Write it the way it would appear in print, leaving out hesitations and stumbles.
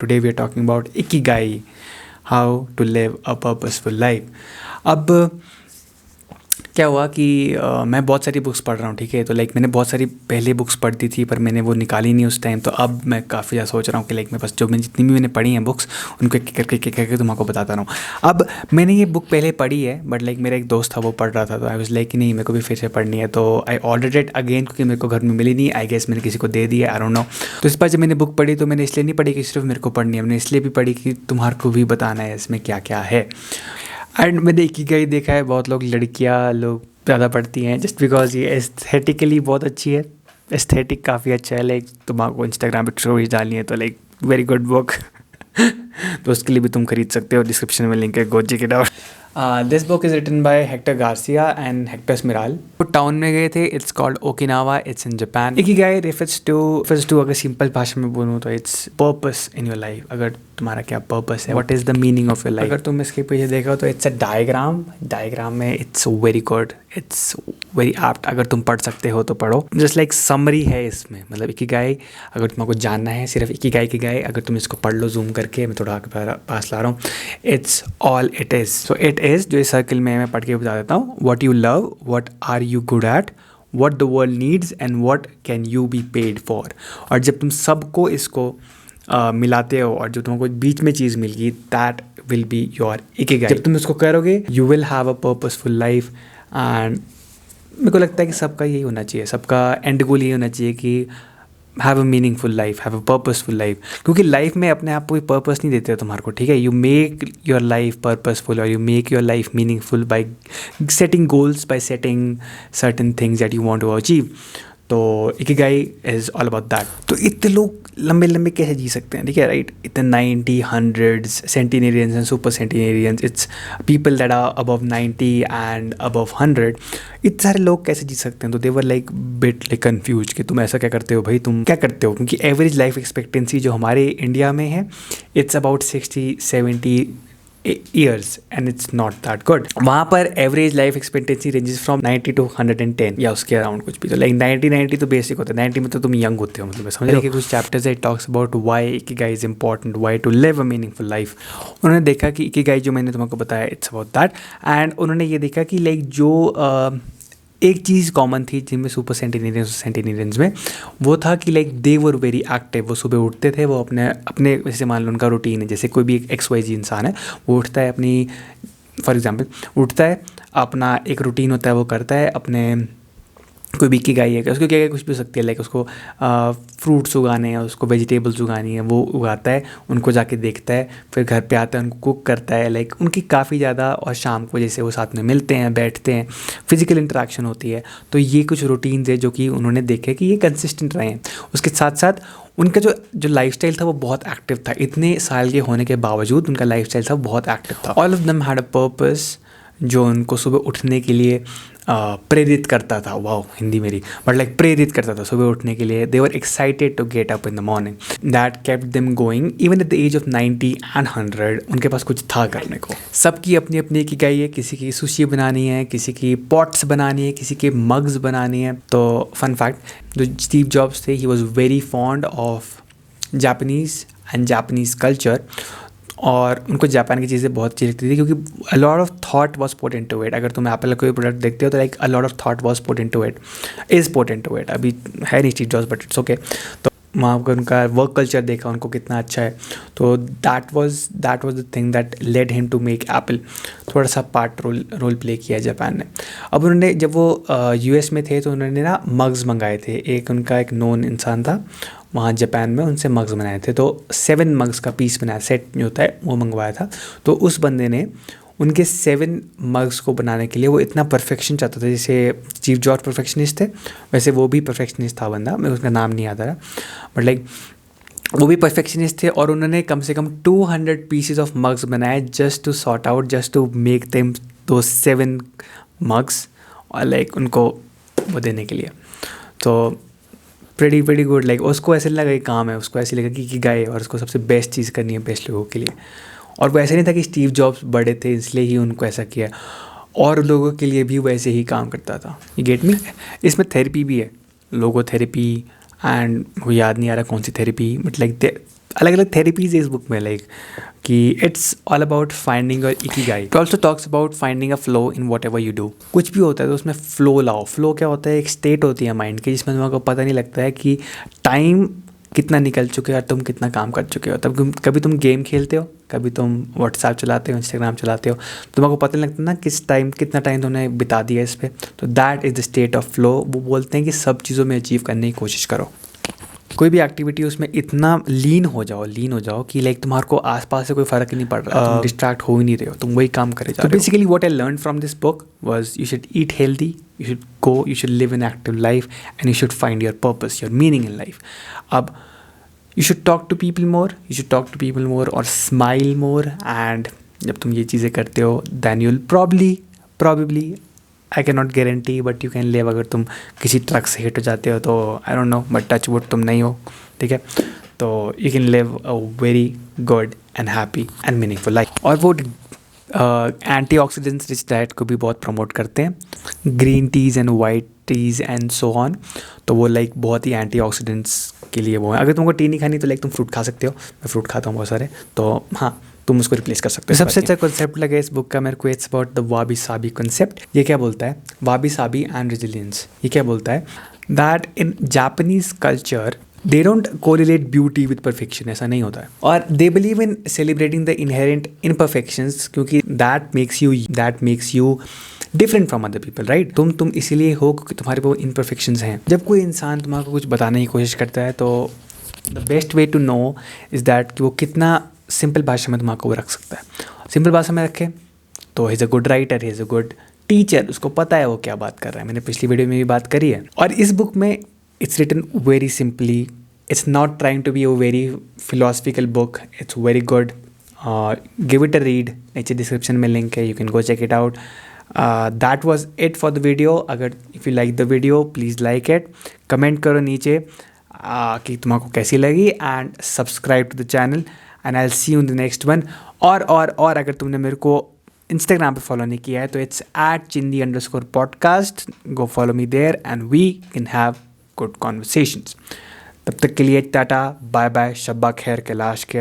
Today we are talking about Ikigai, how to live a purposeful life. अब क्या हुआ कि मैं बहुत सारी बुक्स पढ़ रहा हूँ, ठीक है। तो मैंने बहुत सारी पहले बुक्स पढ़ती थी पर मैंने वो निकाली नहीं उस टाइम। तो अब मैं काफ़ी ज़्यादा सोच रहा हूँ कि मेरे पास जो मैं जितनी भी मैंने पढ़ी हैं बुक्स, उनको एक करके तुमको बताता रहा हूँ। अब मैंने ये बुक पहले पढ़ी है बट मेरा एक दोस्त था वो पढ़ रहा था, तो आई वाज लाइक कि नहीं मेरे को भी फिर से पढ़नी है। तो आई ऑर्डर्ड इट अगेन क्योंकि मेरे को घर में मिली नहीं। आई गेस मैंने किसी को दे दी है, आई डोंट नो। तो इस बार जब मैंने बुक पढ़ी तो मैंने इसलिए नहीं पढ़ी कि सिर्फ मेरे को पढ़नी है, मैंने इसलिए भी पढ़ी कि तुम्हारे को भी बताना है इसमें क्या क्या है। एंड मैंने इकिगाई देखा है, बहुत लड़कियाँ लोग ज़्यादा पढ़ती हैं जस्ट बिकॉज ये एस्थेटिकली बहुत अच्छी है। एस्थेटिक काफ़ी अच्छा है, तुम्हारा इंस्टाग्राम पे स्टोरीज डालनी है तो वेरी गुड बुक। तो उसके लिए भी तुम खरीद सकते हो, डिस्क्रिप्शन में लिंक है, go check it out. This book is written by Hector Garcia and Hector स्मिराल। वो टाउन में गए थे, it's called Okinawa, it's in Japan. Ikigai refers to अगर सिंपल भाषा में बोलूँ तो it's purpose in your life. अगर तुम्हारा क्या पर्पस है, what is the meaning of your life. अगर तुम इसके पीछे देखो तो इट्स अ डायग्राम में it's very good, it's very apt. अगर तुम पढ़ सकते हो तो पढ़ो। जस्ट समरी है इसमें, इकिगाई अगर तुमको जानना है सिर्फ इकिगाई, अगर तुम इसको पढ़ लो जूम करके, मैं थोड़ा आपके पास ला रहा हूँ। It's all it is. So it is जो इस सर्कल में मैं पढ़ के बता देता हूँ। What you love, what are you good at, what the world needs and what can you be paid for. और जब तुम सबको इसको मिलाते हो और जो तुमको बीच में चीज़ मिल गई, that will be your Ikigai. जब तुम इसको करोगे you will have a purposeful life. And मेरे को लगता है कि सबका यही होना चाहिए, सबका एंड गोल यही होना चाहिए कि have a meaningful life, have a purposeful life. क्योंकि लाइफ में अपने आप कोई पर्पस नहीं देते हो तुम्हारे को, ठीक है। You make your life purposeful और you make your life meaningful by setting goals, by setting certain things that you want to achieve. तो ikigai is all about that. तो इतने लोग लंबे कैसे जी सकते हैं, ठीक है, राइट। इतने 90, 100s, centenarians and super centenarians, it's people that are above 90 and above 100। इतने सारे लोग कैसे जी सकते हैं। तो दे वर बिट कन्फ्यूज कि तुम ऐसा क्या करते हो भाई, तुम क्या करते हो। क्योंकि एवरेज लाइफ एक्सपेक्टेंसी जो हमारे इंडिया में है it's about 60-70 years and it's not that good। वहाँ पर average life expectancy ranges from 90 to 110 या उसके अराउंड कुछ भी। तो 90 तो बेसिक होता है, 90 में तो तुम यंग होते हो, समझ रहे हो। कुछ chapters it talks about why ikigai is important, why to live a meaningful life. उन्होंने देखा कि इकिगाई जो मैंने तुमको बताया इट्स अबाउट दैट। एंड उन्होंने ये देखा कि जो एक चीज़ कॉमन थी जिनमें सुपर सेंटिनेरियंस में, वो था कि दे वर वेरी एक्टिव। वो सुबह उठते थे, वो अपने जैसे मान लो उनका रूटीन है, जैसे कोई भी एक XYZ इंसान है, वो उठता है अपनी, फॉर एग्जांपल उठता है, अपना एक रूटीन होता है वो करता है अपने। कोई भी इकिगाई है, उसको क्या कुछ भी हो सकती है, उसको फ्रूट्स उगाने हैं, उसको वेजिटेबल्स उगानी है, वो उगाता है, उनको जाके देखता है, फिर घर पे आता है, उनको कुक करता है, उनकी काफ़ी ज़्यादा। और शाम को जैसे वो साथ में मिलते हैं, बैठते हैं, फिजिकल इंटरेक्शन होती है। तो ये कुछ रूटीन्स है जो कि उन्होंने देखे कि ये कंसिस्टेंट रहे हैं। उसके साथ साथ उनका जो लाइफस्टाइल था वो बहुत एक्टिव था। इतने साल के होने के बावजूद उनका लाइफस्टाइल था बहुत एक्टिव था। All of them had a purpose जो उनको सुबह उठने के लिए प्रेरित करता था। वाओ, हिंदी मेरी, बट प्रेरित करता था सुबह उठने के लिए। They were excited to get up in the morning. That kept them going even at the age of 90 and 100। उनके पास कुछ था करने को। सबकी अपनी अपनी इकिगाई है, किसी की सुशी बनानी है, किसी की पॉट्स बनानी है, किसी के मग्स बनानी है। तो फन फैक्ट, जो स्टीव जॉब्स थे, he was very fond of Japanese and Japanese culture. और उनको जापान की चीज़ें बहुत अच्छी लगती थी क्योंकि a lot of thought was put into it. अगर तुम एप्पल का कोई प्रोडक्ट देखते हो तो a lot of thought was put into it, is put into it. अभी है नहीं Steve jobs but it's okay. तो वहाँ पर उनका वर्क कल्चर देखा उनको कितना अच्छा है। तो that was the thing that led him to make Apple. थोड़ा सा पार्ट रोल प्ले किया जापान ने। अब उन्होंने जब वो US में थे तो उन्होंने ना मग्स मंगाए थे। उनका एक नोन इंसान था वहाँ जापान में, उनसे मग्स बनाए थे। तो 7 मग्स का पीस बनाया, सेट जो होता है वो मंगवाया था। तो उस बंदे ने उनके 7 मग्स को बनाने के लिए वो इतना परफेक्शन चाहता था। जैसे स्टीव जॉब्स परफेक्शनिस्ट थे, वैसे वो भी परफेक्शनिस्ट था बंदा, मैं उसका नाम नहीं याद आ रहा, बट वो भी परफेक्शनिस्ट थे। और उन्होंने कम से कम 200 पीसेस ऑफ मग्स बनाए just to sort out, just to make them दो 7 मग्स और उनको वो देने के लिए। तो प्रेटी गुड। उसको ऐसे लगा कि काम है, उसको ऐसे लगा कि गाय, और उसको सबसे बेस्ट चीज़ करनी है बेस्ट लोगों के लिए। और वो ऐसे नहीं था कि स्टीव जॉब्स बड़े थे इसलिए ही उनको ऐसा किया, और लोगों के लिए भी वैसे ही काम करता था। ये गेट मी। इसमें थेरेपी भी है, लोगो थेरेपी एंड वो याद नहीं आ रहा कौन सी थेरेपी, बट अलग अलग थेरेपीज है इस बुक में, लाइक कि it's all about finding your Ikigai. It also talks about finding a flow in what ever you do. कुछ भी होता है तो उसमें फ्लो लाओ। फ्लो क्या होता है? एक स्टेट होती है माइंड की जिसमें तुमको पता नहीं लगता है कि टाइम कितना निकल चुके हो और तुम कितना काम कर चुके हो। तब कभी तुम गेम खेलते हो, कभी तुम व्हाट्सएप चलाते हो, इंस्टाग्राम चलाते हो, तुमको पता नहीं लगता ना कितना टाइम तुमने बिता दिया इस पर। तो that is the state of flow. वो बोलते हैं कि सब चीज़ों में अचीव करने की कोशिश करो। कोई भी एक्टिविटी उसमें इतना लीन हो जाओ कि लाइक तुम्हारे को आसपास से कोई फ़र्क ही नहीं पड़ रहा, तुम डिस्ट्रैक्ट हो ही नहीं रहे हो, तुम वही काम करे जा रहे हो। Basically what I learn from this book was you should eat healthy, you should live an active life and you should find your purpose, your meaning in life. अब you should talk to people more और smile more. And जब तुम ये चीज़ें करते हो then you will probably I can not guarantee but you can live. अगर तुम किसी ट्रक से हिट हो जाते हो तो I don't know, but touch wood तुम नहीं हो, ठीक है, तो you can live a very good and happy and meaningful life. और वो एंटीऑक्सीडेंट्स रिच डाइट को भी बहुत प्रमोट करते हैं, green teas and white teas and so on. तो वो लाइक बहुत ही एंटीऑक्सीडेंट्स के लिए वो है। अगर तुमको टी नहीं खानी तो लाइक तुम फ्रूट खा सकते हो। मैं फ्रूट खाता हूँ बहुत सारे, तो हाँ तुम उसको रिप्लेस कर सकते हो। सबसे अच्छा कॉन्सेप्ट लगा इस बुक का मेरे को, it's about the wabi sabi concept. ये क्या बोलता है? Wabi sabi and resilience. ये क्या बोलता है? That in Japanese culture they don't correlate beauty with perfection. ऐसा नहीं होता है। और they believe in celebrating the inherent imperfections, क्योंकि that makes you different from other people, right. तुम इसीलिए हो क्योंकि तुम्हारे वो इनपरफेक्शंस हैं। जब कोई इंसान तुम्हारे कुछ बताने की कोशिश करता है तो the best way to know is that कि वो कितना सिंपल भाषा में दिमाग को वो रख सकता है। सिंपल भाषा में रखे तो he is a good writer, he is a good teacher. उसको पता है वो क्या बात कर रहा है। मैंने पिछली वीडियो में भी बात करी है। और इस बुक में it's written very simply, it's not trying to be a very philosophical book, it's very good. Give it a read. नीचे डिस्क्रिप्शन में लिंक है, you can go check it out. That was it for the video. अगर if you like the video please like it, comment करो नीचे कि तुम्हारा कैसी लगी, and subscribe to the channel and I will see you in the next one. और अगर तुमने मेरे को इंस्टाग्राम पे फॉलो नहीं किया है तो it's @chindi_podcast। Go follow me there and we can have good conversations. तब तक के लिए टाटा बाय बाय, शब्बा खैर, कैलाश खैर।